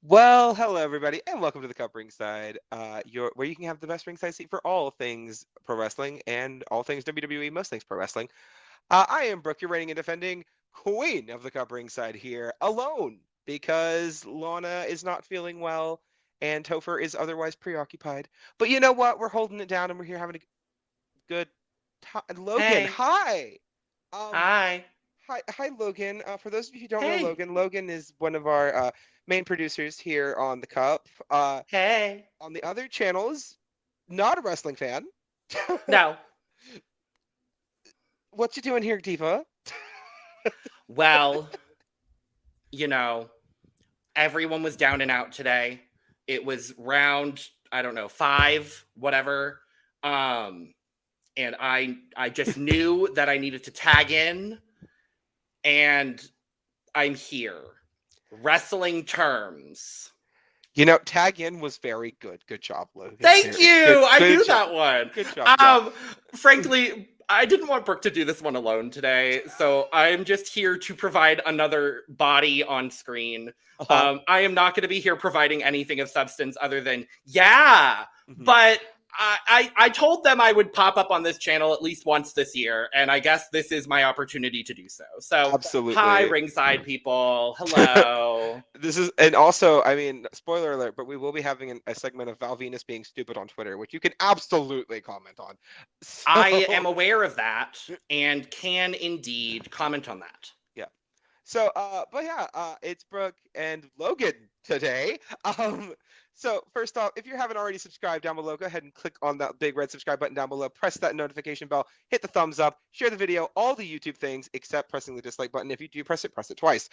Well, hello everybody, and welcome to the CUP Ringside, where you can have the best ringside seat for all things pro wrestling and all things WWE, most things pro wrestling. I am Brooke, your reigning and defending queen of the CUP Ringside here, alone because Lana is not feeling well and Topher is otherwise preoccupied. But you know what? We're holding it down and we're here having a good time. Logan, Hey, hi. Um, hi, hi, Logan. For those of you who don't know hey, Logan, Logan is one of our main producers here on the Cup. hey. On the other channels, not a wrestling fan. No, What you doing here, Diva? well, you know, everyone was down and out today. It was round, I don't know, five, whatever. Um, and I just knew that I needed to tag in, and I'm here. Wrestling terms. Tag in was very good. Good job, Logan. Thank Very good. you. I Good knew job. that one. Good job. Yeah. Frankly, I didn't want Brooke to do this one alone today, so I'm just here to provide another body on screen. Uh-huh. I am not going to be here providing anything of substance other than yeah, Mhm. but I told them I would pop up on this channel at least once this year, and I guess this is my opportunity to do so. So, hi, Absolutely. ringside people. Hello. This is, and also, I mean, spoiler alert, but we will be having a segment of Val Venus being stupid on Twitter, which you can absolutely comment on. I So, am aware of that and can indeed comment on that. yeah. So, but yeah, it's Brooke and Logan today. So first off, if you haven't already subscribed down below, go ahead and click on that big red subscribe button down below. Press that notification bell, hit the thumbs up, share the video, all the YouTube things except pressing the dislike button. If you do press it twice.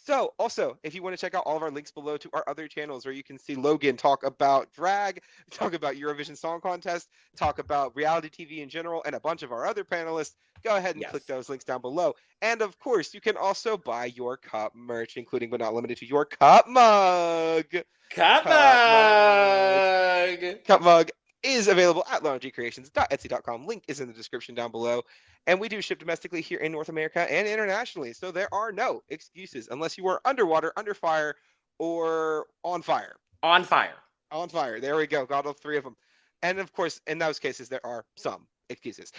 So also, if you want to check out all of our links below to our other channels where you can see Logan talk about drag, talk about Eurovision Song Contest, talk about reality TV in general, and a bunch of our other panelists, go ahead and click Yes. those links down below. And of course, you can also buy your cup merch, including but not limited to your cup mug. Cup Cup mug. mug. Cup mug is available at laundrycreations.etsy.com. Link is in the description down below. And we do ship domestically here in North America and internationally. So there are no excuses unless you are underwater, under fire, or on fire. On fire. On fire. There we go. Got all three of them. And of course, in those cases, there are some excuses.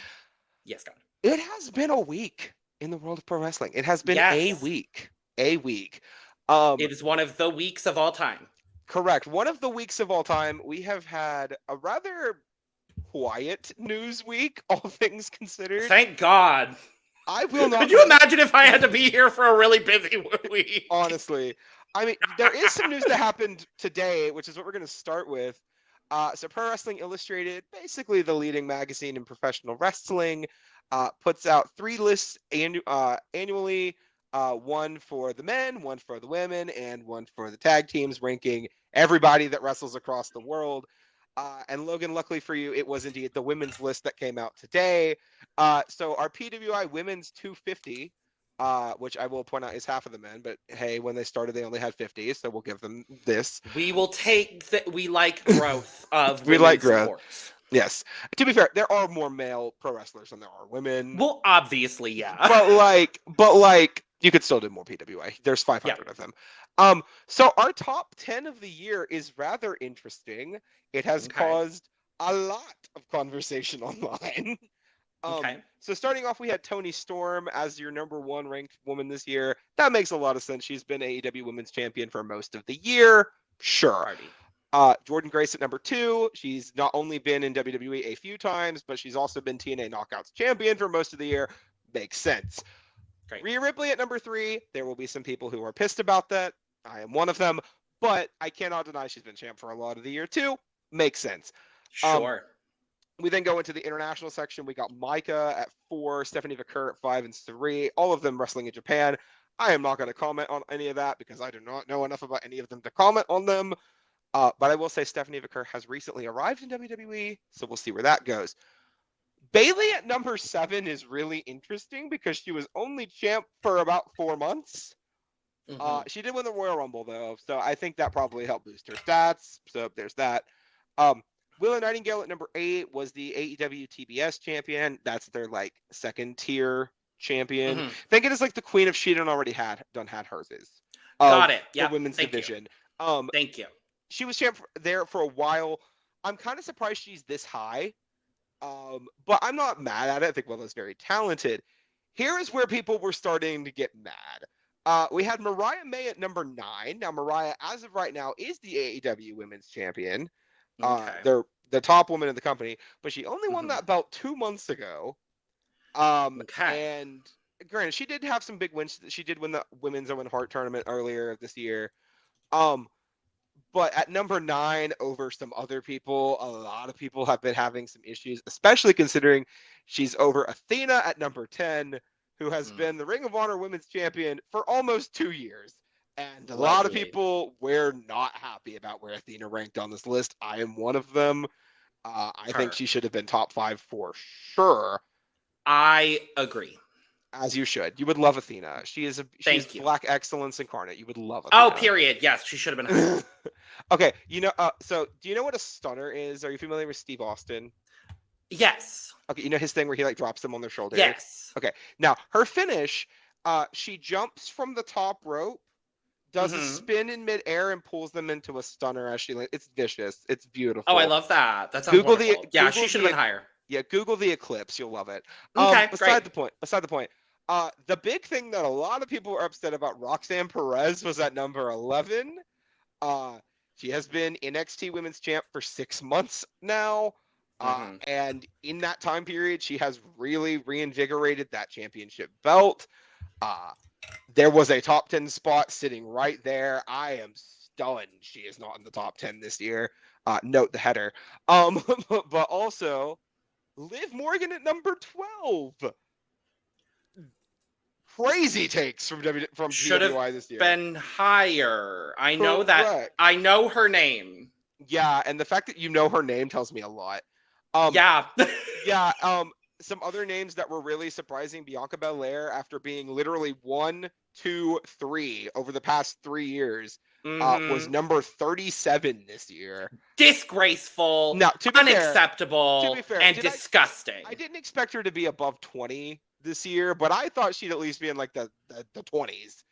Yes, God. It has been a week in the world of pro wrestling. It has been a Yes. week. A week. Um, It is one of the weeks of all time. Correct. One of the weeks of all time. We have had a rather quiet news week, all things considered. Thank God. I will not. Could you imagine if I had to be here for a really busy week? Honestly, I mean, there is some news that happened today, which is what we're going to start with. So, Pro Wrestling Illustrated, basically the leading magazine in professional wrestling, puts out three lists annually. One for the men, one for the women, and one for the tag teams, ranking everybody that wrestles across the world. And Logan, luckily for you, it was indeed the women's list that came out today. So our PWI Women's 250, which I will point out is half of the men, but hey, when they started, they only had 50, so we'll give them this. We will take that. We like growth of We like women's growth. sports. Yes. To be fair, there are more male pro wrestlers than there are women. Well, obviously, yeah. but you could still do more PWI. There's 500 of them. So our top 10 of the year is rather interesting. It has caused a lot of conversation online. Okay. So starting off, we had Toni Storm as your number one ranked woman this year. That makes a lot of sense. She's been AEW Women's Champion for most of the year. Sure. Jordan Grace at number 2. She's not only been in WWE a few times, but she's also been TNA Knockouts champion for most of the year. Makes sense. Great. Rhea Ripley at number 3. There will be some people who are pissed about that. I am one of them, but I cannot deny she's been champ for a lot of the year too. Makes sense. Sure. We then go into the international section. We got Micah at 4, Stephanie Vaquer at 5 and 3, all of them wrestling in Japan. I am not going to comment on any of that because I do not know enough about any of them to comment on them. But I will say Stephanie Vaquer has recently arrived in WWE, so we'll see where that goes. Bayley at number 7 is really interesting because she was only champ for about 4 months. She did win the Royal Rumble, though, so I think that probably helped boost her stats. So there's that. Willow Nightingale at number 8 was the AEW TBS champion. That's their second tier champion. Think it is like the Queen of She done already had hers is. Got it. Yeah. The women's division. Thank you. She was champ there for a while. I'm kind of surprised she's this high. But I'm not mad at it. I think Willow's very talented. Here is where people were starting to get mad. We had Mariah May at number 9. Now, Mariah, as of right now, is the AEW Women's Champion. Okay. They're the top woman in the company, but she only won Mhm. that belt 2 months ago. Okay. And granted, she did have some big wins. She did win the Women's Owen Hart tournament earlier this year. But at number 9 over some other people, a lot of people have been having some issues, especially considering she's over Athena at number 10, who has been the Ring of Honor Women's Champion for almost 2 years. And a lot of people were not happy about where Athena ranked on this list. I am one of them. I think she should have been top 5 for sure. I agree. As you should. You would love Athena. She's black excellence incarnate. You would love Athena. Oh, period. Yes, she should have been. Okay, so do you know what a stunner is? Are you familiar with Steve Austin? Yes. Okay, you know his thing where he like drops them on their shoulder? Yes. Okay. Now, her finish, she jumps from the top rope, does a spin in midair, and pulls them into a stunner as she it's vicious. It's beautiful. Oh, I love that. That sounds wonderful. Yeah, she should have been higher. Yeah, Google the Eclipse. You'll love it. Okay, Beside the point. The big thing that a lot of people were upset about Roxanne Perez was at number 11. She has been NXT Women's Champ for 6 months now. And in that time period, she has really reinvigorated that championship belt. There was a top 10 spot sitting right there. I am stunned she is not in the top 10 this year. Note the header. But also, Liv Morgan at number 12. Crazy takes from PWI this year. Been higher. I know that. I know her name. Yeah, and the fact that you know her name tells me a lot. Yeah. Some other names that were really surprising: Bianca Belair, after being literally 1, 2, 3 over the past 3 years, was number 37 this year. Disgraceful. Now, unacceptable. And disgusting. I didn't expect her to be above 20 this year, but I thought she'd at least be in like the 20s.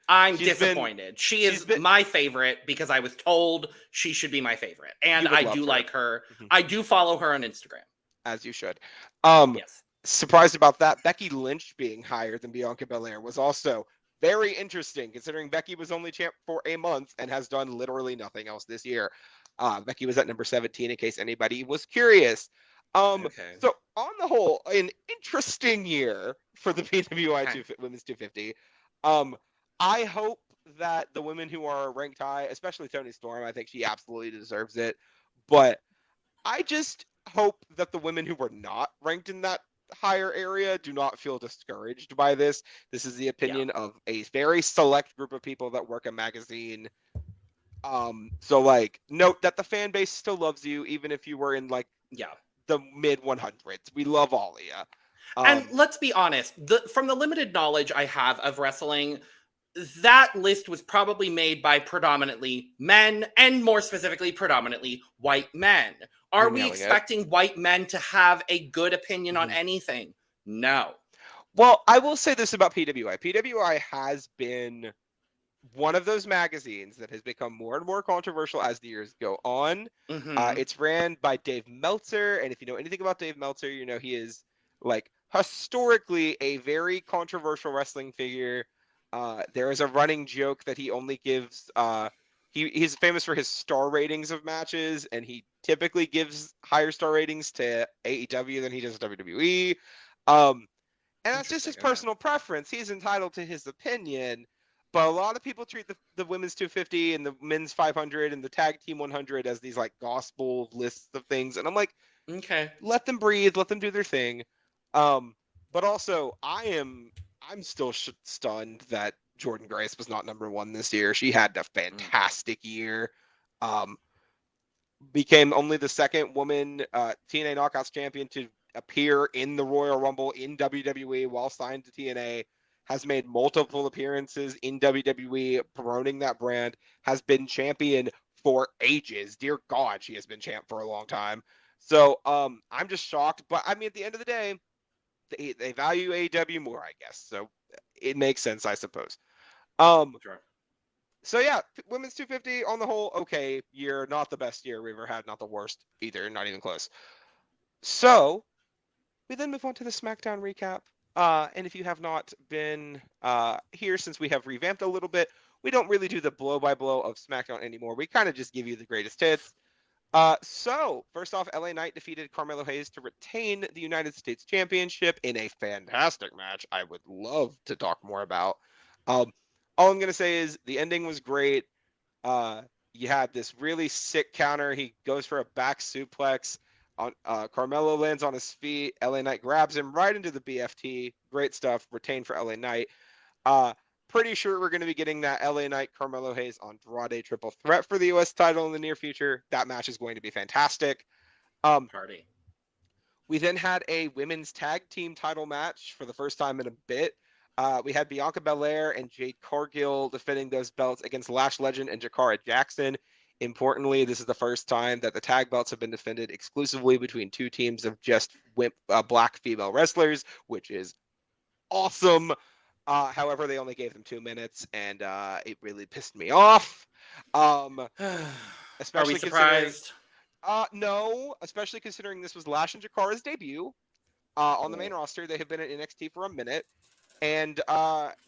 I'm disappointed. She is my favorite because I was told she should be my favorite, and I do like her. I do follow her on Instagram, as you should. Yes. Surprised about that. Becky Lynch being higher than Bianca Belair was also very interesting, considering Becky was only champ for a month and has done literally nothing else this year. Becky was at number 17, in case anybody was curious. So on the whole, an interesting year for the PWI Women's 250. I hope that the women who are ranked high, especially Toni Storm, I think she absolutely deserves it. But I just hope that the women who were not ranked in that higher area do not feel discouraged by this. This is the opinion of a very select group of people that work a magazine. So like, note that the fan base still loves you, even if you were in like the mid 100s. We love all of you. And let's be honest, from the limited knowledge I have of wrestling, that list was probably made by predominantly men, and more specifically, predominantly white men. Are we expecting white men to have a good opinion on anything? No. Well, I will say this about PWI. PWI has been one of those magazines that has become more and more controversial as the years go on. It's ran by Dave Meltzer, and if you know anything about Dave Meltzer, you know he is like historically a very controversial wrestling figure. There is a running joke that he only gives he's famous for his star ratings of matches, and he typically gives higher star ratings to AEW than he does WWE. And that's just his personal preference. He's entitled to his opinion. But a lot of people treat the women's 250 and the men's 500 and the tag team 100 as these like gospel lists of things. And I'm like, okay, let them breathe, let them do their thing. But also, I'm still stunned that Jordan Grace was not number 1 this year. She had a fantastic year. Became only the second woman TNA Knockouts champion to appear in the Royal Rumble in WWE while signed to TNA. Has made multiple appearances in WWE, promoting that brand, has been champion for ages. Dear God, she has been champ for a long time. So I'm just shocked. But I mean, at the end of the day, they value AEW more, I guess. So it makes sense, I suppose. Sure. So yeah, women's 250 on the whole, okay year, not the best year we've ever had, not the worst either, not even close. So we then move on to the SmackDown recap. And if you have not been here since we have revamped a little bit, we don't really do the blow by blow of SmackDown anymore. We kind of just give you the greatest hits. So first off, LA Knight defeated Carmelo Hayes to retain the United States Championship in a fantastic match. I would love to talk more about. Um, all I'm gonna say is the ending was great. Uh, you had this really sick counter. He goes for a back suplex. On Carmelo lands on his feet. LA Knight grabs him right into the BFT. Great stuff. Retained for LA Knight. Uh, Pretty sure we're going to be getting that LA Knight Carmelo Hayes Andrade triple threat for the US title in the near future. That match is going to be fantastic. Party. We then had a women's tag team title match for the first time in a bit. We had Bianca Belair and Jade Cargill defending those belts against Lash Legend and Jakara Jackson. Importantly, this is the first time that the tag belts have been defended exclusively between two teams of just black female wrestlers, which is awesome. However, they only gave them 2 minutes, and it really pissed me off. Are we Especially considering, surprised? no, especially considering this was Lash and Jakara's debut on the main roster. They have been at NXT for a minute, and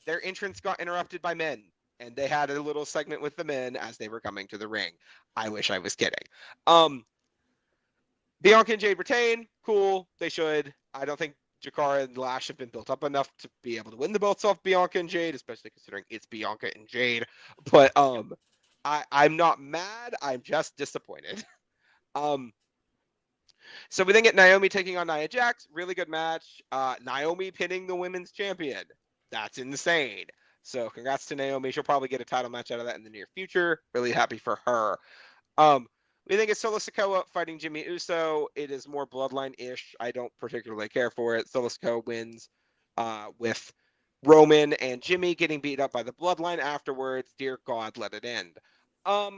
their entrance got interrupted by men, and they had a little segment with the men as they were coming to the ring. I wish I was kidding. Bianca and Jade retain. Cool. They should. I don't think Jakara and Lash have been built up enough to be able to win the belts off Bianca and Jade, especially considering it's Bianca and Jade. But I'm not mad. I'm just disappointed. So we then get Naomi taking on Nia Jax. Really good match. Naomi pinning the women's champion. That's insane. So congrats to Naomi. She'll probably get a title match out of that in the near future. Really happy for her. We think it's Solo Sikoa fighting Jimmy Uso. It is more bloodline-ish. I don't particularly care for it. Solo Sikoa wins with Roman and Jimmy getting beat up by the bloodline afterwards. Dear God, let it end.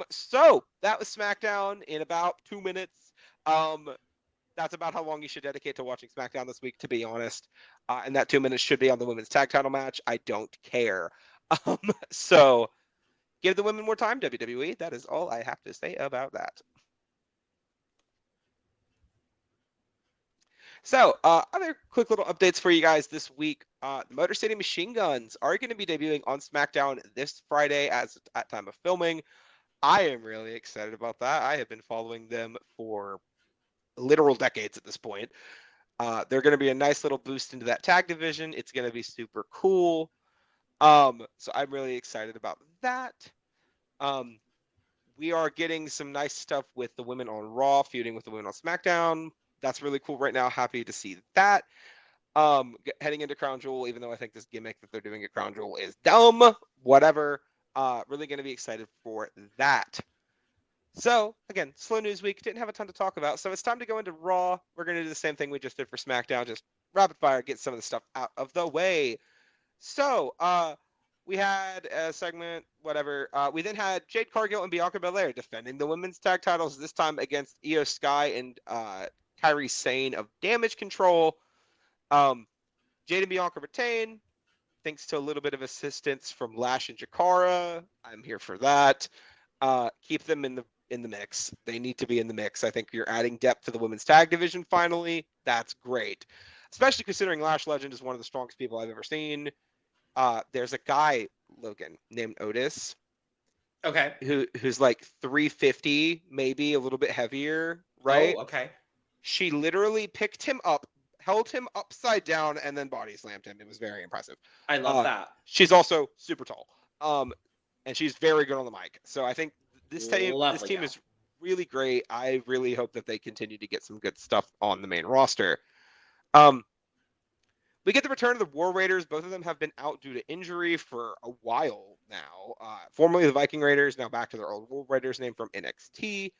So that was SmackDown in about 2 minutes. That's about how long you should dedicate to watching SmackDown this week, to be honest. And that 2 minutes should be on the women's tag title match. I don't care. So give the women more time, WWE. That is all I have to say about that. So, other quick little updates for you guys this week. The Motor City Machine Guns are going to be debuting on SmackDown this Friday at time of filming. I am really excited about that. I have been following them for literal decades at this point. They're going to be a nice little boost into that tag division. It's going to be super cool. So I'm really excited about that. We are getting some nice stuff with the women on Raw feuding with the women on SmackDown. That's really cool right now. Happy to see that. Heading into Crown Jewel, even though I think this gimmick that they're doing at Crown Jewel is dumb, whatever. Really going to be excited for that. So, again, slow news week. Didn't have a ton to talk about. So it's time to go into Raw. We're going to do the same thing we just did for SmackDown. Just rapid fire, get some of the stuff out of the way. So, we had a segment, whatever. We then had Jade Cargill and Bianca Belair defending the women's tag titles, this time against Io Sky and Kairi Sane of Damage Control. Jade and Bianca retain, thanks to a little bit of assistance from Lash and Jakara. I'm here for that. Keep them in the mix. They need to be in the mix. I think you're adding depth to the women's tag division finally. That's great. Especially considering Lash Legend is one of the strongest people I've ever seen. There's a guy, Logan, named Otis. Okay. Who's like 350, maybe a little bit heavier, right? Oh, okay. She literally picked him up, held him upside down, and then body slammed him. It was very impressive. I love that. She's also super tall. And she's very good on the mic. So I think this team is really great. I really hope that they continue to get some good stuff on the main roster. We get the return of the War Raiders. Both of them have been out due to injury for a while now. Formerly the Viking Raiders, now back to their old War Raiders name from NXT.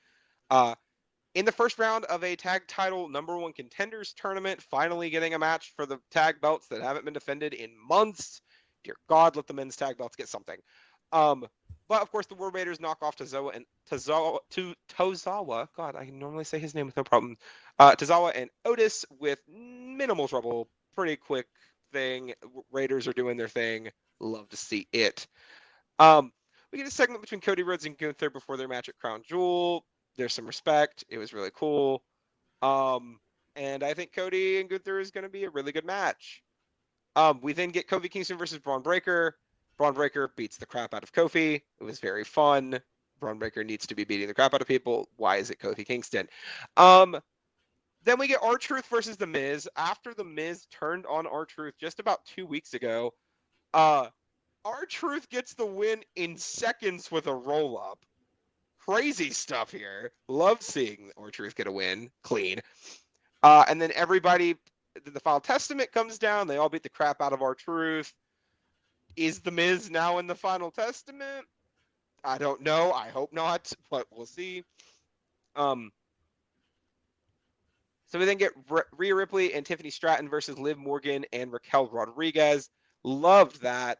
In the first round of a tag title #1 contenders tournament, finally getting a match for the tag belts that haven't been defended in months. Dear God, let the men's tag belts get something. But of course, the War Raiders knock off Tozawa. God, I can normally say his name with no problem. Tozawa and Otis with minimal trouble. Pretty quick thing. Raiders are doing their thing. Love to see it. We get a segment between Cody Rhodes and Gunther before their match at Crown Jewel. There's some respect. It was really cool. And I think Cody and Gunther is going to be a really good match. We then get Kofi Kingston versus Braun Breaker. Braun Breaker beats the crap out of Kofi. It was very fun. Braun Breaker needs to be beating the crap out of people. Why is it Kofi Kingston? Then we get R-Truth versus The Miz. After The Miz turned on R-Truth just about 2 weeks ago, R-Truth gets the win in seconds with a roll-up. Crazy stuff here. Love seeing R-Truth get a win clean. And then everybody, the Final Testament comes down. They all beat the crap out of R-Truth. Is The Miz now in the Final Testament? I don't know. I hope not, but we'll see. So we then get Rhea Ripley and Tiffany Stratton versus Liv Morgan and Raquel Rodriguez. Loved that.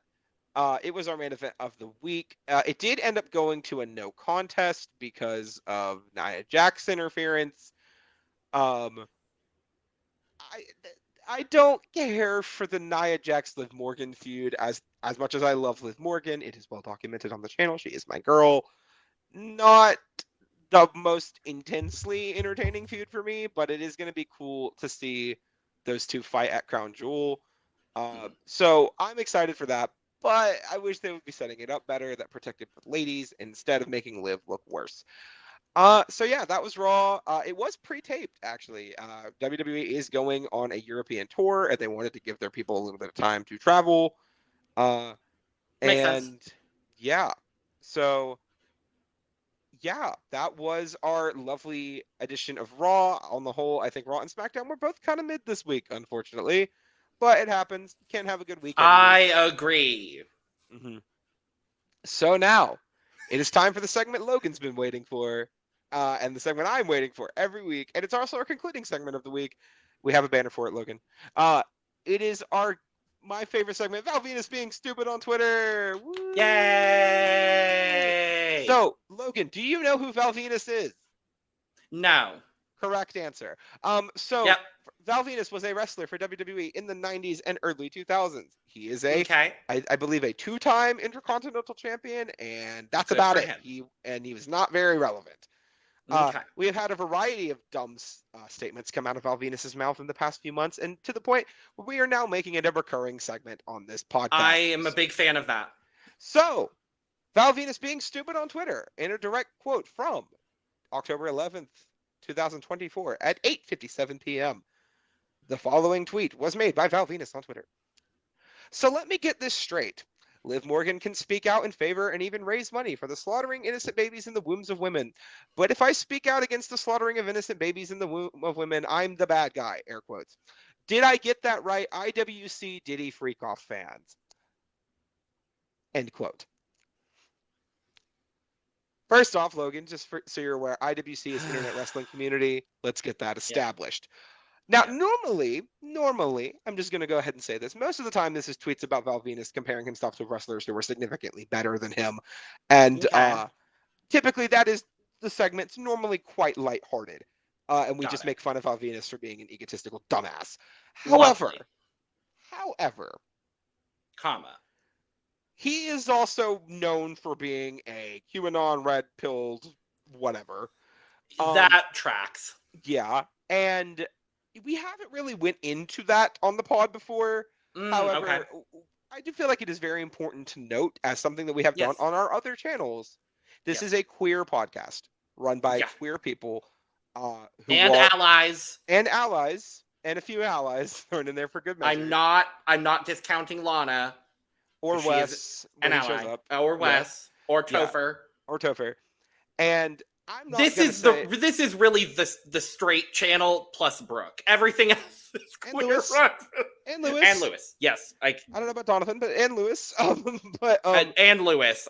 It was our main event of the week. It did end up going to a no contest because of Nia Jax interference. I don't care for the Nia Jax Liv Morgan feud as much as I love Liv Morgan. It is well documented on the channel. She is my girl. Not the most intensely entertaining feud for me, but it is going to be cool to see those two fight at Crown Jewel. So I'm excited for that, but I wish they would be setting it up better that protected the ladies instead of making Liv look worse. So yeah, that was Raw. It was pre-taped, actually. WWE is going on a European tour, and they wanted to give their people a little bit of time to travel. Makes sense. Yeah, so yeah, that was our lovely edition of Raw. On the whole, I think Raw and SmackDown were both kind of mid this week, unfortunately. But it happens. You can't have a good week every week. I agree. Mm-hmm. So now, it is time for the segment Logan's been waiting for, and the segment I'm waiting for every week. And it's also our concluding segment of the week. We have a banner for it, Logan. It is my favorite segment, Val Venus being stupid on Twitter. Woo! Yay! So, Logan, do you know who Val Venus is? No. Correct answer. Yep. Val Venus was a wrestler for WWE in the 90s and early 2000s. He is Okay. I believe, a 2-time Intercontinental Champion, and that's Good about for it. him. He was not very relevant. Okay. We have had a variety of dumb statements come out of Val Venus's mouth in the past few months, and to the point where we are now making it a recurring segment on this podcast. I am a big fan of that. So, Val Venus being stupid on Twitter, in a direct quote from October 11th, 2024 at 8:57 p.m. The following tweet was made by Val Venus on Twitter. So let me get this straight. Liv Morgan can speak out in favor and even raise money for the slaughtering innocent babies in the wombs of women. But if I speak out against the slaughtering of innocent babies in the womb of women, I'm the bad guy, air quotes. Did I get that right? IWC Diddy freak off fans. End quote. First off, Logan, just so you're aware, IWC is Internet Wrestling Community. Let's get that established. Yeah. Now, normally, I'm just going to go ahead and say this. Most of the time, this is tweets about Val Venus comparing himself to wrestlers who were significantly better than him. And typically, that is the segment. It's normally quite lighthearted. And we just make fun of Val Venus for being an egotistical dumbass. However, he is also known for being a QAnon, red-pilled, whatever. That tracks. Yeah, and we haven't really went into that on the pod before. However, I do feel like it is very important to note as something that we have done on our other channels. This is a queer podcast run by queer people. Allies. And allies. And a few allies thrown in there for good measure. I'm not discounting Lana. Or Wes when he shows up. Or Wes. Or Topher. Or Topher. And I'm not this is really the straight channel plus Brooke. Everything else is queer. And Lewis. And Lewis. Yes. I don't know about Donovan, but and Lewis. And Lewis.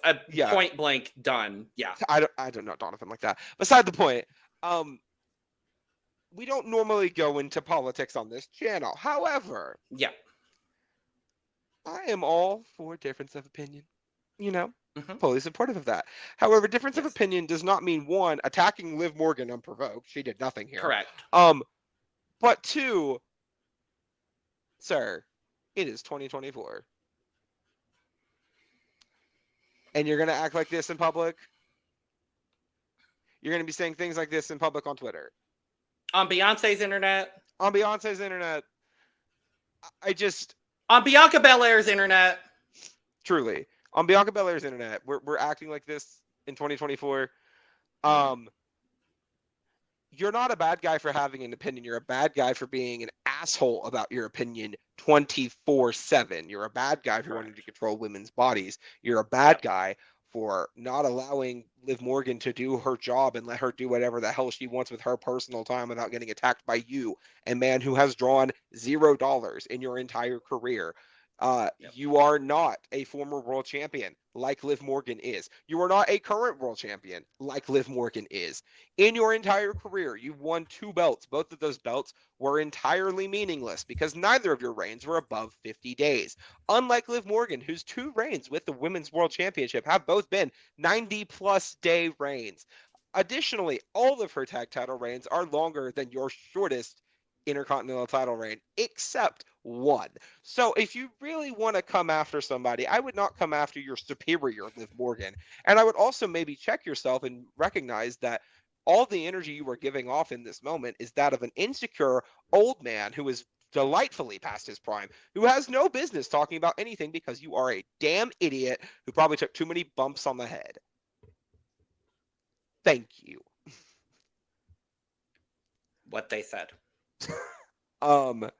Point blank done. Yeah. I don't know Donovan like that. Beside the point. We don't normally go into politics on this channel. However, I am all for difference of opinion. You know, fully supportive of that. However, difference of opinion does not mean, one, attacking Liv Morgan unprovoked. She did nothing here. Correct. But two, sir, it is 2024. and you're going to act like this in public, you're going to be saying things like this in public on Twitter. On Beyonce's internet. On Beyonce's internet. I just... On Bianca Belair's internet. Truly. On Bianca Belair's internet, we're acting like this in 2024. You're not a bad guy for having an opinion. You're a bad guy for being an asshole about your opinion 24/7. You're a bad guy for wanting to control women's bodies. You're a bad guy for not allowing Liv Morgan to do her job and let her do whatever the hell she wants with her personal time without getting attacked by you, a man who has drawn $0 in your entire career. You are not a former world champion like Liv Morgan is. You are not a current world champion like Liv Morgan is. In your entire career, you've won 2 belts. Both of those belts were entirely meaningless because neither of your reigns were above 50 days. Unlike Liv Morgan, whose 2 reigns with the Women's World Championship have both been 90-plus day reigns. Additionally, all of her tag title reigns are longer than your shortest Intercontinental title reign, except one. So if you really want to come after somebody, I would not come after your superior, Liv Morgan. And I would also maybe check yourself and recognize that all the energy you are giving off in this moment is that of an insecure old man who is delightfully past his prime, who has no business talking about anything because you are a damn idiot who probably took too many bumps on the head. Thank you. What they said. I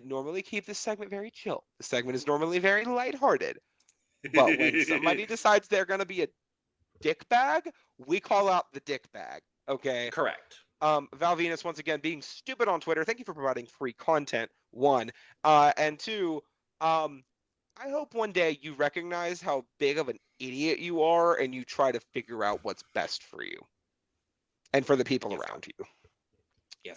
normally keep this segment very chill. The segment is normally very lighthearted. But when somebody decides they're going to be a dick bag, we call out the dick bag. Okay? Correct. Val Venus, once again, being stupid on Twitter. Thank you for providing free content, 1. And 2, I hope one day you recognize how big of an idiot you are and you try to figure out what's best for you. And for the people around you. Yes.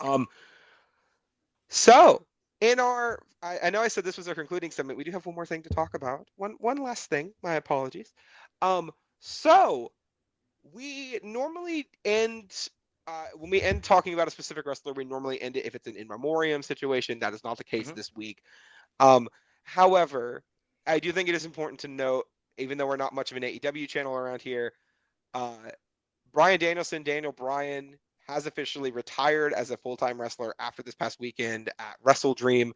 So in our, I know I said this was our concluding segment. We do have one more thing to talk about. One last thing. My apologies. So we normally end when we end talking about a specific wrestler. We normally end it if it's an in memoriam situation. That is not the case this week. However, I do think it is important to note, even though we're not much of an AEW channel around here, Bryan Danielson, Daniel Bryan, has officially retired as a full-time wrestler after this past weekend at Wrestle Dream.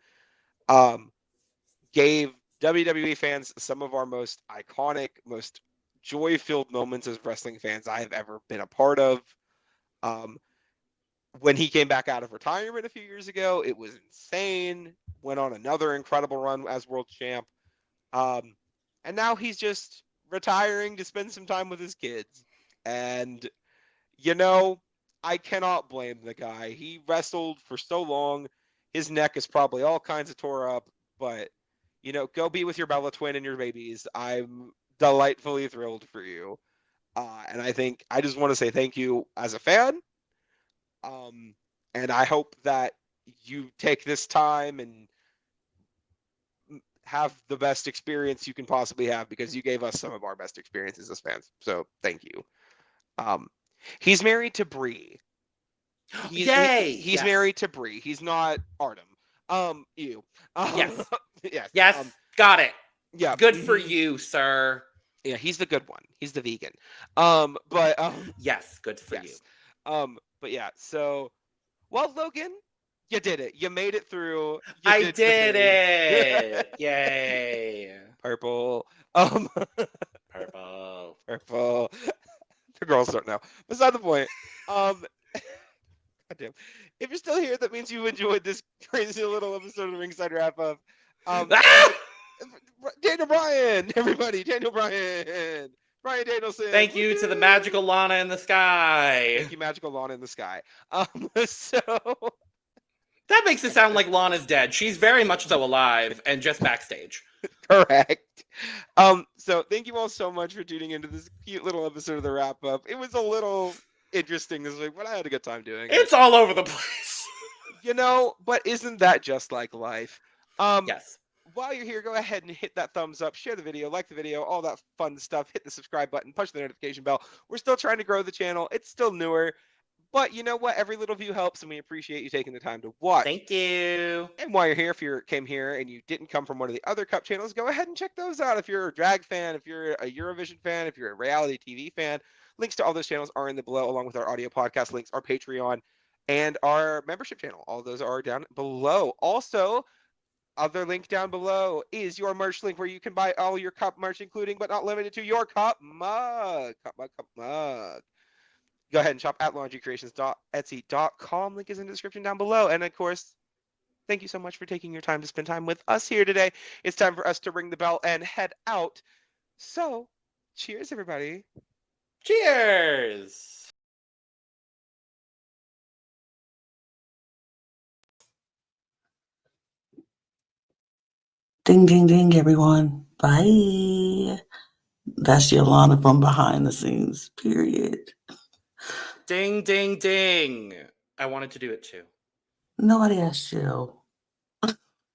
Gave WWE fans some of our most iconic, most joy-filled moments as wrestling fans I have ever been a part of. When he came back out of retirement a few years ago, it was insane. Went on another incredible run as world champ. And now he's just retiring to spend some time with his kids. And, I cannot blame the guy. He wrestled for so long. His neck is probably all kinds of tore up. But, go be with your Bella twin and your babies. I'm delightfully thrilled for you. And I just want to say thank you as a fan. And I hope that you take this time and have the best experience you can possibly have, because you gave us some of our best experiences as fans. So thank you. He's married to Bree. Yay! He's married to Bree. He's not Artem. You. Yes. Yes. Yes. Got it. Yeah. Good for you, sir. Yeah, he's the good one. He's the vegan. Yes, good for you. But yeah, so, well, Logan, you did it. You made it through. I did it. Yay. Purple. Purple. Purple. The girls don't know. Beside the point. Goddamn. If you're still here, that means you enjoyed this crazy little episode of Ringside Wrap Up. Daniel Bryan, everybody. Daniel Bryan. Bryan Danielson. Thank you to the magical Lana in the sky. Thank you, magical Lana in the sky. So that makes it sound like Lana's dead. She's very much so alive and just backstage. Correct. So thank you all so much for tuning into this cute little episode of the Wrap Up. It was a little interesting this week, but I had a good time doing it. It's all over the place. But isn't that just like life? Yes. While you're here, go ahead and hit that thumbs up, share the video, like the video, all that fun stuff. Hit the subscribe button, push the notification bell. We're still trying to grow the channel. It's still newer. But you know what? Every little view helps, and we appreciate you taking the time to watch. Thank you. And while you're here, if you came here and you didn't come from one of the other Cup channels, go ahead and check those out. If you're a drag fan, if you're a Eurovision fan, if you're a reality TV fan, links to all those channels are in the below, along with our audio podcast links, our Patreon, and our membership channel. All those are down below. Also, other link down below is your merch link where you can buy all your Cup merch, including but not limited to your Cup mug. Cup mug. Go ahead and shop at laundrycreations.etsy.com. Link is in the description down below. And of course, thank you so much for taking your time to spend time with us here today. It's time for us to ring the bell and head out. So, cheers, everybody. Cheers. Ding, ding, ding, everyone. Bye. That's Yolanda from behind the scenes, period. Ding, ding, ding. I wanted to do it too. Nobody asked you.